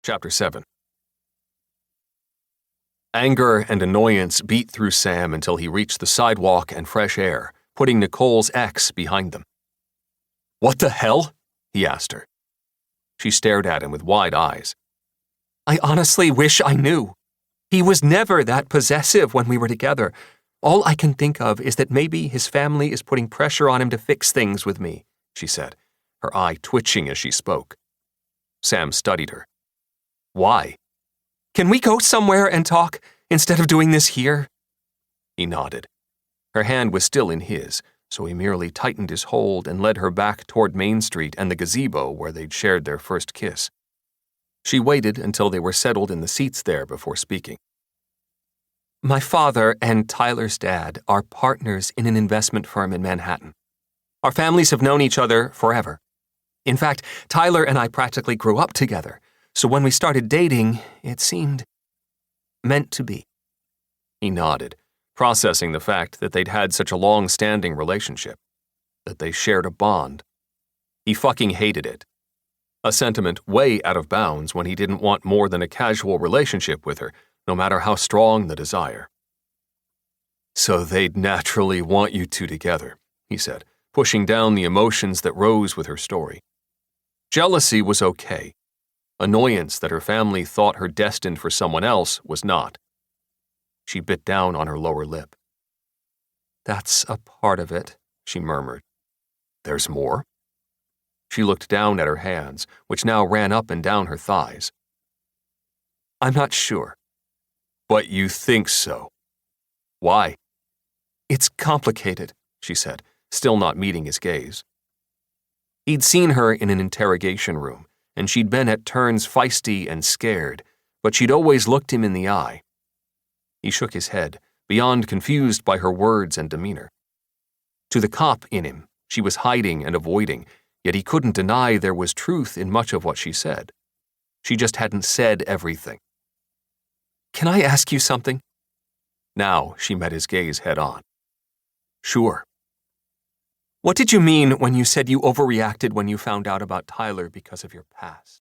Chapter 7. Anger and annoyance beat through Sam until he reached the sidewalk and fresh air, putting Nicole's ex behind them. "What the hell?" he asked her. She stared at him with wide eyes. "I honestly wish I knew. He was never that possessive when we were together. All I can think of is that maybe his family is putting pressure on him to fix things with me," she said, her eye twitching as she spoke. Sam studied her. "Why?" "Can we go somewhere and talk, instead of doing this here?" He nodded. Her hand was still in his, so he merely tightened his hold and led her back toward Main Street and the gazebo where they'd shared their first kiss. She waited until they were settled in the seats there before speaking. "My father and Tyler's dad are partners in an investment firm in Manhattan. Our families have known each other forever. In fact, Tyler and I practically grew up together, so when we started dating, it seemed meant to be." He nodded, processing the fact that they'd had such a long-standing relationship, that they shared a bond. He fucking hated it. A sentiment way out of bounds when he didn't want more than a casual relationship with her, no matter how strong the desire. "So they'd naturally want you two together," he said, pushing down the emotions that rose with her story. Jealousy was okay. Annoyance that her family thought her destined for someone else was not. She bit down on her lower lip. "That's a part of it," she murmured. "There's more?" She looked down at her hands, which now ran up and down her thighs. "I'm not sure." "But you think so. Why?" "It's complicated," she said, still not meeting his gaze. He'd seen her in an interrogation room, and she'd been at turns feisty and scared, but she'd always looked him in the eye. He shook his head, beyond confused by her words and demeanor. To the cop in him, she was hiding and avoiding, yet he couldn't deny there was truth in much of what she said. She just hadn't said everything. "Can I ask you something?" Now she met his gaze head on. "Sure." "What did you mean when you said you overreacted when you found out about Tyler because of your past?"